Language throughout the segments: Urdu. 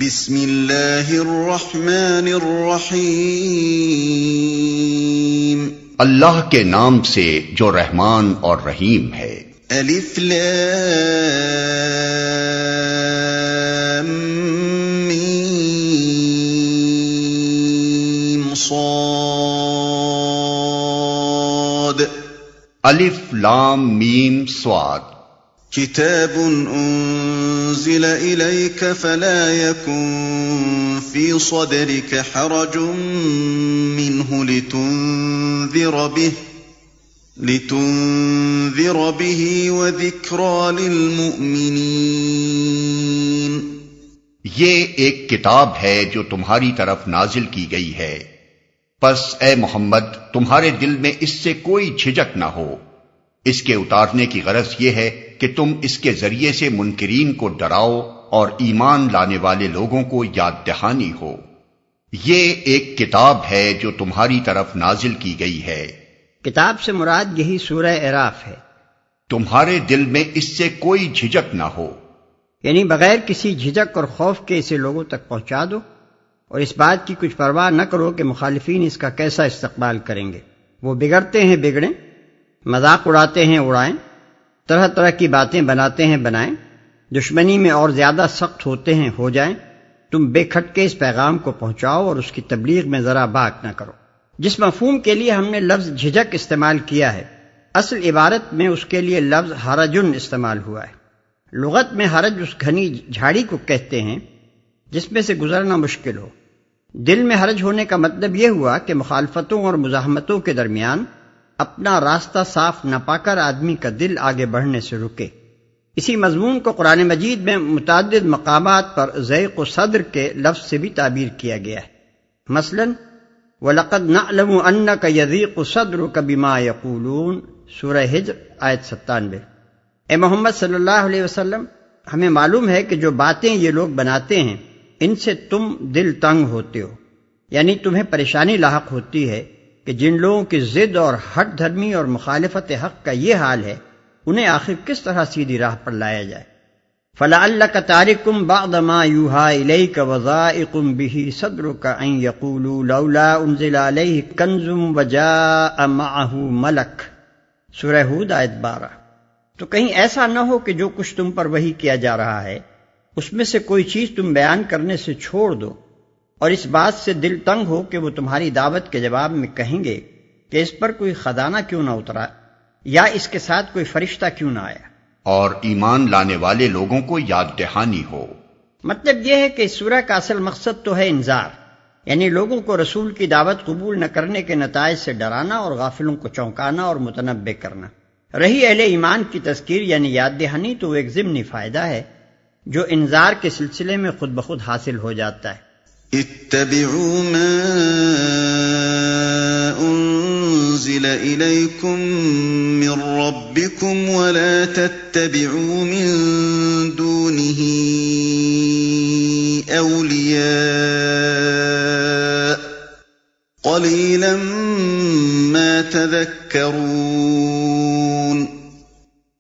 بسم اللہ الرحمن الرحیم، اللہ کے نام سے جو رحمان اور رحیم ہے۔ الف لام میم صاد، الف لام میم صاد۔ کتاب انزل الیک فلا یکن فی صدرک حرج منہ لتنذر به وذکری للمؤمنین۔ یہ ایک کتاب ہے جو تمہاری طرف نازل کی گئی ہے، پس اے محمد تمہارے دل میں اس سے کوئی جھجک نہ ہو۔ اس کے اتارنے کی غرض یہ ہے کہ تم اس کے ذریعے سے منکرین کو ڈراؤ اور ایمان لانے والے لوگوں کو یاد دہانی ہو۔ یہ ایک کتاب ہے جو تمہاری طرف نازل کی گئی ہے۔ کتاب سے مراد یہی سورہ اعراف ہے۔ تمہارے دل میں اس سے کوئی جھجک نہ ہو، یعنی بغیر کسی جھجک اور خوف کے اسے لوگوں تک پہنچا دو، اور اس بات کی کچھ پرواہ نہ کرو کہ مخالفین اس کا کیسا استقبال کریں گے۔ وہ بگڑتے ہیں بگڑیں، مذاق اڑاتے ہیں اڑائیں، طرح طرح کی باتیں بناتے ہیں بنائیں، دشمنی میں اور زیادہ سخت ہوتے ہیں ہو جائیں۔ تم بے کھٹکے اس پیغام کو پہنچاؤ اور اس کی تبلیغ میں ذرا باک نہ کرو۔ جس مفہوم کے لیے ہم نے لفظ جھجک استعمال کیا ہے، اصل عبارت میں اس کے لیے لفظ حرجن استعمال ہوا ہے۔ لغت میں حرج اس گھنی جھاڑی کو کہتے ہیں جس میں سے گزرنا مشکل ہو۔ دل میں حرج ہونے کا مطلب یہ ہوا کہ مخالفتوں اور مزاحمتوں کے درمیان اپنا راستہ صاف نہ پا کر آدمی کا دل آگے بڑھنے سے رکے۔ اسی مضمون کو قرآن مجید میں متعدد مقامات پر ضیق صدر کے لفظ سے بھی تعبیر کیا گیا ہے۔ مثلاً وَلَقَدْ نَعْلَمُ أَنَّكَ يَضِيقُ صَدْرُكَ بِمَا يَقُولُونَ، سورہ ہجر آیت 97۔ اے محمد صلی اللہ علیہ وسلم، ہمیں معلوم ہے کہ جو باتیں یہ لوگ بناتے ہیں ان سے تم دل تنگ ہوتے ہو، یعنی تمہیں پریشانی لاحق ہوتی ہے کہ جن لوگوں کی ضد اور ہٹ دھرمی اور مخالفت حق کا یہ حال ہے، انہیں آخر کس طرح سیدھی راہ پر لایا جائے۔ فَلَعَلَّكَ تَارِكٌ بَعْضَ مَا يُوحَىٰ إِلَيْكَ وَضَائِقٌ بِهِ صَدْرُكَ أَن يَقُولُوا لَوْلَا أُنزِلَ عَلَيْهِ كَنزٌ وَجَاءَ مَعَهُ مَلَكٌ، سورہ ہود آیت 12۔ تو کہیں ایسا نہ ہو کہ جو کچھ تم پر وحی کیا جا رہا ہے اس میں سے کوئی چیز تم بیان کرنے سے چھوڑ دو، اور اس بات سے دل تنگ ہو کہ وہ تمہاری دعوت کے جواب میں کہیں گے کہ اس پر کوئی خزانہ کیوں نہ اترا، یا اس کے ساتھ کوئی فرشتہ کیوں نہ آیا۔ اور ایمان لانے والے لوگوں کو یاد دہانی ہو۔ مطلب یہ ہے کہ اس سورہ کا اصل مقصد تو ہے انذار، یعنی لوگوں کو رسول کی دعوت قبول نہ کرنے کے نتائج سے ڈرانا اور غافلوں کو چونکانا اور متنبہ کرنا۔ رہی اہل ایمان کی تذکیر یعنی یاد دہانی، تو وہ ایک ضمنی فائدہ ہے جو انذار کے سلسلے میں خود بخود حاصل ہو جاتا ہے۔ اتبعوا ما انزل الیکم من ربکم ولا تتبعوا من دونه اولیاء قلیلا ما تذکرون۔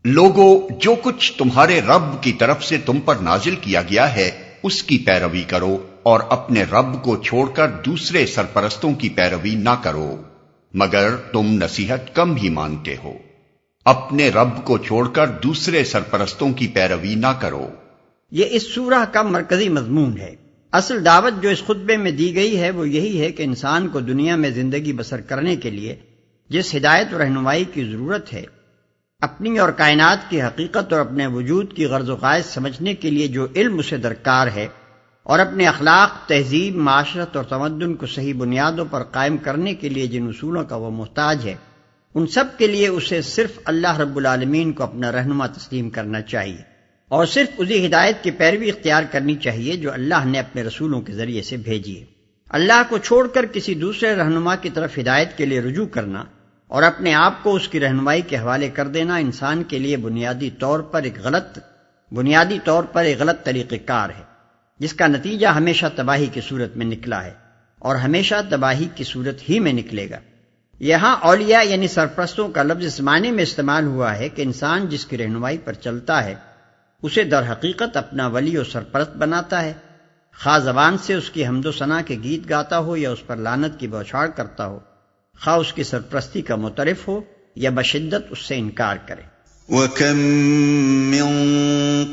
لوگو، جو کچھ تمہارے رب کی طرف سے تم پر نازل کیا گیا ہے اس کی پیروی کرو، اور اپنے رب کو چھوڑ کر دوسرے سرپرستوں کی پیروی نہ کرو، مگر تم نصیحت کم ہی مانتے ہو۔ اپنے رب کو چھوڑ کر دوسرے سرپرستوں کی پیروی نہ کرو۔ یہ اس سورہ کا مرکزی مضمون ہے۔ اصل دعوت جو اس خطبے میں دی گئی ہے وہ یہی ہے کہ انسان کو دنیا میں زندگی بسر کرنے کے لیے جس ہدایت و رہنمائی کی ضرورت ہے، اپنی اور کائنات کی حقیقت اور اپنے وجود کی غرض و غائز سمجھنے کے لیے جو علم اسے درکار ہے، اور اپنے اخلاق، تہذیب، معاشرت اور تمدن کو صحیح بنیادوں پر قائم کرنے کے لیے جن اصولوں کا وہ محتاج ہے، ان سب کے لیے اسے صرف اللہ رب العالمین کو اپنا رہنما تسلیم کرنا چاہیے، اور صرف اسی ہدایت کی پیروی اختیار کرنی چاہیے جو اللہ نے اپنے رسولوں کے ذریعے سے بھیجی ہے۔ اللہ کو چھوڑ کر کسی دوسرے رہنما کی طرف ہدایت کے لیے رجوع کرنا اور اپنے آپ کو اس کی رہنمائی کے حوالے کر دینا انسان کے لیے بنیادی طور پر ایک غلط طریقہ کار ہے، جس کا نتیجہ ہمیشہ تباہی کی صورت میں نکلا ہے اور ہمیشہ تباہی کی صورت ہی میں نکلے گا۔ یہاں اولیاء یعنی سرپرستوں کا لفظ اس معنی میں استعمال ہوا ہے کہ انسان جس کی رہنمائی پر چلتا ہے اسے در حقیقت اپنا ولی و سرپرست بناتا ہے، خواہ زبان سے اس کی حمد و ثنا کے گیت گاتا ہو یا اس پر لعنت کی بوچھاڑ کرتا ہو، خواہ اس کی سرپرستی کا معترف ہو یا بشدت اس سے انکار کرے۔ وَكَم مِّن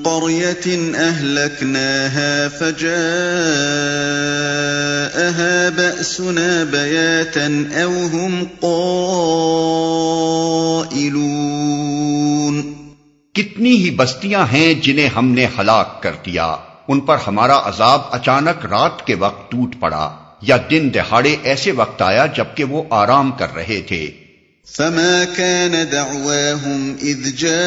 قَرْيَةٍ أَهْلَكْنَاهَا فَجَاءَهَا بَأْسُنَا بَيَاتًا أَوْ هُمْ قَائِلُونَ۔ کتنی ہی بستیاں ہیں جنہیں ہم نے ہلاک کر دیا، ان پر ہمارا عذاب اچانک رات کے وقت ٹوٹ پڑا یا دن دہاڑے ایسے وقت آیا جبکہ وہ آرام کر رہے تھے۔ فما كان دعواهم إذ جاءهم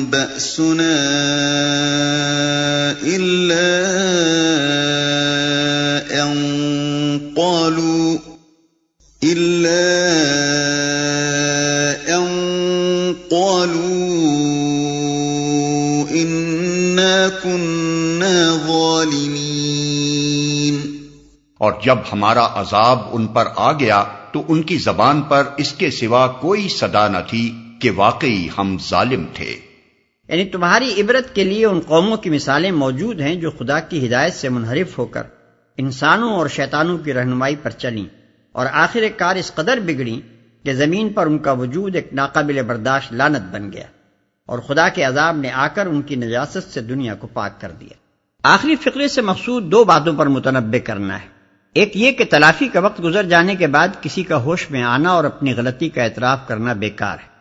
بأسنا إلا أن قالوا إنا كنا ظالمين۔ اور جب ہمارا عذاب ان پر آ گیا تو ان کی زبان پر اس کے سوا کوئی صدا نہ تھی کہ واقعی ہم ظالم تھے۔ یعنی تمہاری عبرت کے لیے ان قوموں کی مثالیں موجود ہیں جو خدا کی ہدایت سے منحرف ہو کر انسانوں اور شیطانوں کی رہنمائی پر چلیں اور آخر کار اس قدر بگڑیں کہ زمین پر ان کا وجود ایک ناقابل برداشت لعنت بن گیا اور خدا کے عذاب نے آ کر ان کی نجاست سے دنیا کو پاک کر دیا۔ آخری فقرے سے مقصود دو باتوں پر متنبہ کرنا ہے۔ ایک یہ کہ تلافی کا وقت گزر جانے کے بعد کسی کا ہوش میں آنا اور اپنی غلطی کا اعتراف کرنا بیکار ہے۔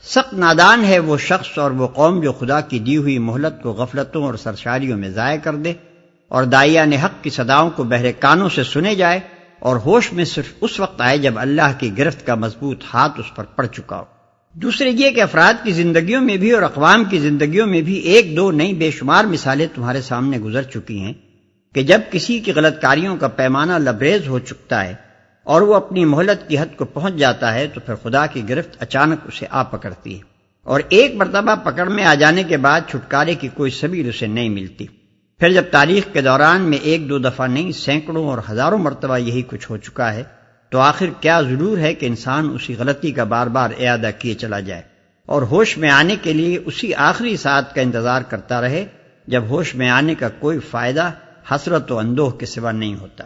سخت نادان ہے وہ شخص اور وہ قوم جو خدا کی دی ہوئی مہلت کو غفلتوں اور سرشاریوں میں ضائع کر دے اور داعیان حق کی صداؤں کو بہرے کانوں سے سنے جائے اور ہوش میں صرف اس وقت آئے جب اللہ کی گرفت کا مضبوط ہاتھ اس پر پڑ چکا ہو۔ دوسرے یہ کہ افراد کی زندگیوں میں بھی اور اقوام کی زندگیوں میں بھی ایک دو نہیں بے شمار مثالیں تمہارے سامنے گزر چکی ہیں کہ جب کسی کی غلط کاریوں کا پیمانہ لبریز ہو چکتا ہے اور وہ اپنی مہلت کی حد کو پہنچ جاتا ہے تو پھر خدا کی گرفت اچانک اسے آ پکڑتی ہے اور ایک مرتبہ پکڑ میں آ جانے کے بعد چھٹکارے کی کوئی سبیل اسے نہیں ملتی۔ پھر جب تاریخ کے دوران میں ایک دو دفعہ نہیں سینکڑوں اور ہزاروں مرتبہ یہی کچھ ہو چکا ہے تو آخر کیا ضرور ہے کہ انسان اسی غلطی کا بار بار اعادہ کیے چلا جائے اور ہوش میں آنے کے لیے اسی آخری ساعت کا انتظار کرتا رہے جب ہوش میں آنے کا کوئی فائدہ حسرت و اندوہ کے سوا نہیں ہوتا۔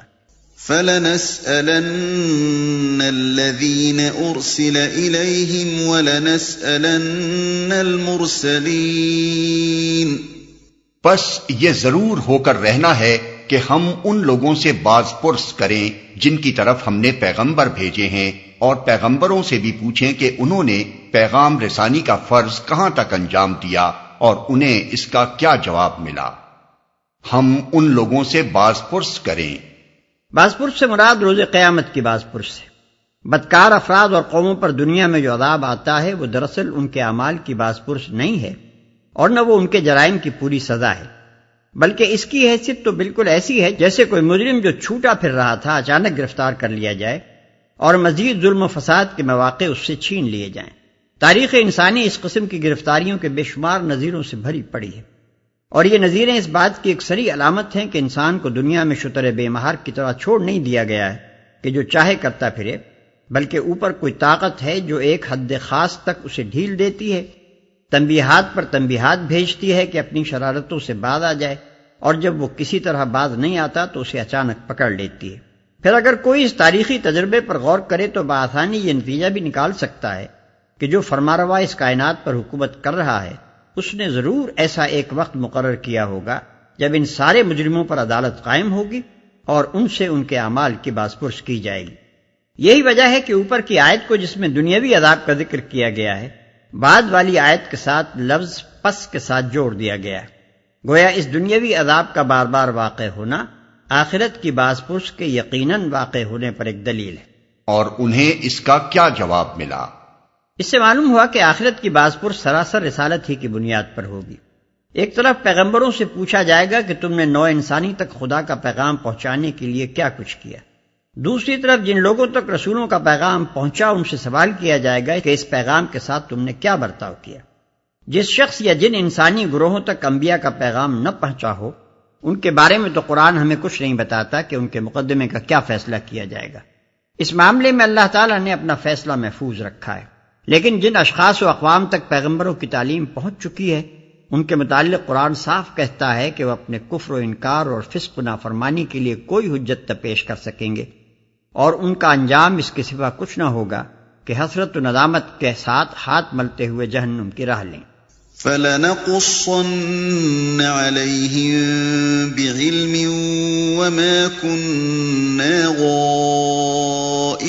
فَلَنَسْأَلَنَّ الَّذِينَ أُرْسِلَ إِلَيْهِمْ وَلَنَسْأَلَنَّ الْمُرْسَلِينَ۔ پس یہ ضرور ہو کر رہنا ہے کہ ہم ان لوگوں سے باز پرس کریں جن کی طرف ہم نے پیغمبر بھیجے ہیں اور پیغمبروں سے بھی پوچھیں کہ انہوں نے پیغام رسانی کا فرض کہاں تک انجام دیا اور انہیں اس کا کیا جواب ملا۔ ہم ان لوگوں سے باز پرس کریں۔ باز پرس سے مراد روز قیامت کی باز پرس ہے۔ بدکار افراد اور قوموں پر دنیا میں جو عذاب آتا ہے وہ دراصل ان کے اعمال کی باز پرس نہیں ہے اور نہ وہ ان کے جرائم کی پوری سزا ہے، بلکہ اس کی حیثیت تو بالکل ایسی ہے جیسے کوئی مجرم جو چھوٹا پھر رہا تھا اچانک گرفتار کر لیا جائے اور مزید ظلم و فساد کے مواقع اس سے چھین لیے جائیں۔ تاریخ انسانی اس قسم کی گرفتاریوں کے بے شمار نظیروں سے بھری پڑی ہے اور یہ نظیریں اس بات کی ایک صریح علامت ہیں کہ انسان کو دنیا میں شتر بے مہار کی طرح چھوڑ نہیں دیا گیا ہے کہ جو چاہے کرتا پھرے، بلکہ اوپر کوئی طاقت ہے جو ایک حد خاص تک اسے ڈھیل دیتی ہے، تنبیہات پر تنبیہات بھیجتی ہے کہ اپنی شرارتوں سے باز آ جائے اور جب وہ کسی طرح باز نہیں آتا تو اسے اچانک پکڑ لیتی ہے۔ پھر اگر کوئی اس تاریخی تجربے پر غور کرے تو بآسانی یہ نتیجہ بھی نکال سکتا ہے کہ جو فرمانروا اس کائنات پر حکومت کر رہا ہے اس نے ضرور ایسا ایک وقت مقرر کیا ہوگا جب ان سارے مجرموں پر عدالت قائم ہوگی اور ان سے ان کے اعمال کی بازپرس کی جائے گی۔ یہی وجہ ہے کہ اوپر کی آیت کو جس میں دنیاوی عذاب کا ذکر کیا گیا ہے بعد والی آیت کے ساتھ لفظ پس کے ساتھ جوڑ دیا گیا ہے، گویا اس دنیاوی عذاب کا بار بار واقع ہونا آخرت کی بازپرس کے یقیناً واقع ہونے پر ایک دلیل ہے۔ اور انہیں اس کا کیا جواب ملا؟ اس سے معلوم ہوا کہ آخرت کی بازپرس سراسر رسالت ہی کی بنیاد پر ہوگی۔ ایک طرف پیغمبروں سے پوچھا جائے گا کہ تم نے نوع انسانی تک خدا کا پیغام پہنچانے کے لیے کیا کچھ کیا، دوسری طرف جن لوگوں تک رسولوں کا پیغام پہنچا ان سے سوال کیا جائے گا کہ اس پیغام کے ساتھ تم نے کیا برتاؤ کیا۔ جس شخص یا جن انسانی گروہوں تک انبیاء کا پیغام نہ پہنچا ہو ان کے بارے میں تو قرآن ہمیں کچھ نہیں بتاتا کہ ان کے مقدمے کا کیا فیصلہ کیا جائے گا۔ اس معاملے میں اللہ تعالیٰ نے اپنا فیصلہ محفوظ رکھا ہے، لیکن جن اشخاص و اقوام تک پیغمبروں کی تعلیم پہنچ چکی ہے ان کے متعلق قرآن صاف کہتا ہے کہ وہ اپنے کفر و انکار اور فسق و نافرمانی کے لیے کوئی حجت نہ پیش کر سکیں گے، اور ان کا انجام اس کے سوا کچھ نہ ہوگا کہ حسرت و ندامت کے ساتھ ہاتھ ملتے ہوئے جہنم کی راہ لیں۔ فَلَنَقُصَّنَّ عَلَيْهِم بِعِلْمٍ وَمَا كُنَّا غَائِبِينَ،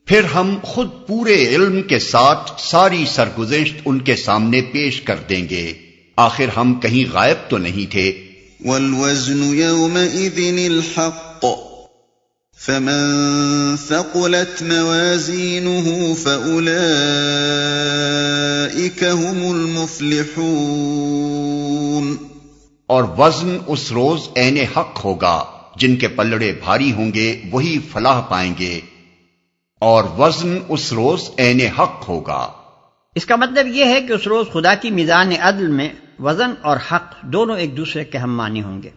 پھر ہم خود پورے علم کے ساتھ ساری سرگزشت ان کے سامنے پیش کر دیں گے، آخر ہم کہیں غائب تو نہیں تھے۔ وَالْوَزْنُ يَوْمَئِذٍ الْحَقُّ فَمَن ثَقُلَتْ مَوَازِينُهُ فَأُولَئِكَ هُمُ الْمُفْلِحُونَ، اور وزن اس روز عین حق ہوگا، جن کے پلڑے بھاری ہوں گے وہی فلاح پائیں گے، اور وزن اس روز عین حق ہوگا۔ اس کا مطلب یہ ہے کہ اس روز خدا کی میزان عدل میں وزن اور حق دونوں ایک دوسرے کے ہم معنی ہوں گے۔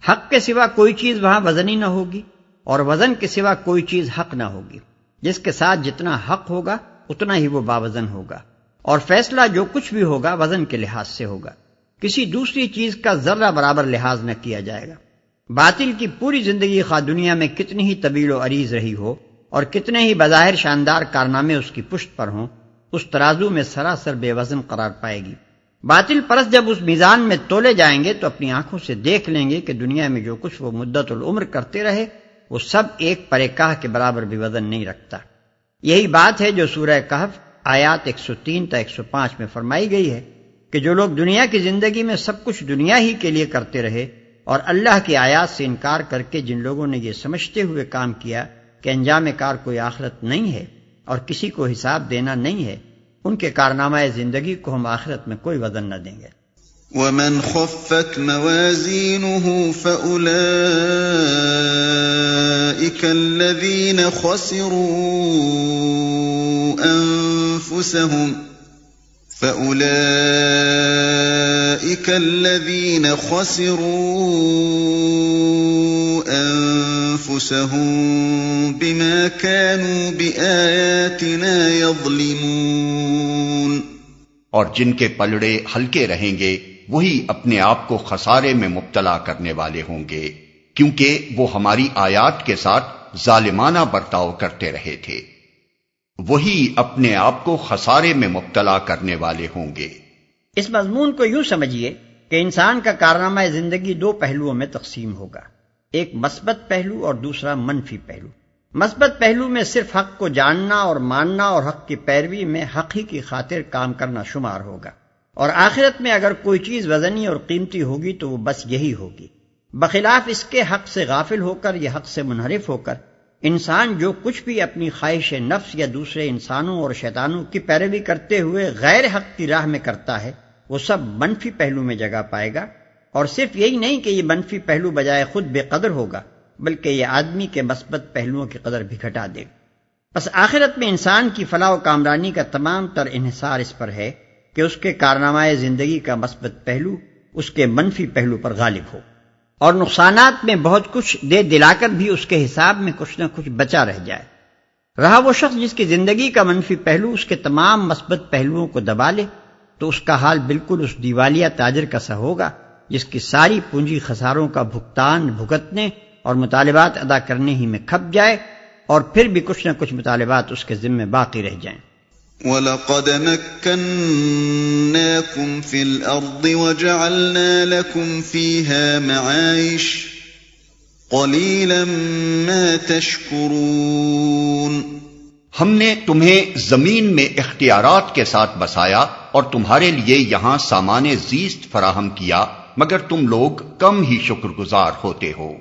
حق کے سوا کوئی چیز وہاں وزنی نہ ہوگی، اور وزن کے سوا کوئی چیز حق نہ ہوگی۔ جس کے ساتھ جتنا حق ہوگا اتنا ہی وہ باوزن ہوگا، اور فیصلہ جو کچھ بھی ہوگا وزن کے لحاظ سے ہوگا، کسی دوسری چیز کا ذرہ برابر لحاظ نہ کیا جائے گا۔ باطل کی پوری زندگی خواہ دنیا میں کتنی ہی طویل و عریض رہی ہو اور کتنے ہی بظاہر شاندار کارنامے اس کی پشت پر ہوں، اس ترازو میں سراسر بے وزن قرار پائے گی۔ باطل پرست جب اس میزان میں تولے جائیں گے تو اپنی آنکھوں سے دیکھ لیں گے کہ دنیا میں جو کچھ وہ مدت العمر کرتے رہے وہ سب ایک پرے کاہ کے برابر بھی وزن نہیں رکھتا۔ یہی بات ہے جو سورہ کہف آیات 103 تا 105 میں فرمائی گئی ہے کہ جو لوگ دنیا کی زندگی میں سب کچھ دنیا ہی کے لیے کرتے رہے اور اللہ کی آیات سے انکار کر کے جن لوگوں نے یہ سمجھتے ہوئے کام کیا کہ انجام کار کوئی آخرت نہیں ہے اور کسی کو حساب دینا نہیں ہے، ان کے کارنامہ زندگی کو ہم آخرت میں کوئی وزن نہ دیں گے۔ وَمَنْ خَفَّتْ مَوَازِينُهُ فَأُولَئِكَ الَّذِينَ خَسِرُوا أَنفُسَهُم بِمَا كَانُوا بِآيَاتِنَا يَظْلِمُونَ، اور جن کے پلڑے ہلکے رہیں گے وہی اپنے آپ کو خسارے میں مبتلا کرنے والے ہوں گے، کیونکہ وہ ہماری آیات کے ساتھ ظالمانہ برتاؤ کرتے رہے تھے۔ وہی اپنے آپ کو خسارے میں مبتلا کرنے والے ہوں گے۔ اس مضمون کو یوں سمجھیے کہ انسان کا کارنامہ زندگی دو پہلوؤں میں تقسیم ہوگا، ایک مثبت پہلو اور دوسرا منفی پہلو۔ مثبت پہلو میں صرف حق کو جاننا اور ماننا اور حق کی پیروی میں حق ہی کی خاطر کام کرنا شمار ہوگا، اور آخرت میں اگر کوئی چیز وزنی اور قیمتی ہوگی تو وہ بس یہی ہوگی۔ بخلاف اس کے حق سے غافل ہو کر یا حق سے منحرف ہو کر انسان جو کچھ بھی اپنی خواہش نفس یا دوسرے انسانوں اور شیطانوں کی پیروی کرتے ہوئے غیر حق کی راہ میں کرتا ہے وہ سب منفی پہلو میں جگہ پائے گا، اور صرف یہی نہیں کہ یہ منفی پہلو بجائے خود بے قدر ہوگا بلکہ یہ آدمی کے مثبت پہلوؤں کی قدر بھی گھٹا دے گا۔ بس آخرت میں انسان کی فلاح و کامرانی کا تمام تر انحصار اس پر ہے کہ اس کے کارنامہ زندگی کا مثبت پہلو اس کے منفی پہلو پر غالب ہو، اور نقصانات میں بہت کچھ دے دلا کر بھی اس کے حساب میں کچھ نہ کچھ بچا رہ جائے۔ رہا وہ شخص جس کی زندگی کا منفی پہلو اس کے تمام مثبت پہلوؤں کو دبا لے تو اس کا حال بالکل اس دیوالیہ تاجر کا سا ہوگا جس کی ساری پونجی خساروں کا بھگتان بھگتنے اور مطالبات ادا کرنے ہی میں کھپ جائے، اور پھر بھی کچھ نہ کچھ مطالبات اس کے ذمہ باقی رہ جائیں۔ وَلَقَدْ مَكَّنَّاكُمْ فِي الْأَرْضِ وَجَعَلْنَا لَكُمْ فِيهَا مَعَايِشَ قَلِيلًا مَا تَشْكُرُونَ، ہم نے تمہیں زمین میں اختیارات کے ساتھ بسایا اور تمہارے لیے یہاں سامان زیست فراہم کیا، مگر تم لوگ کم ہی شکر گزار ہوتے ہو۔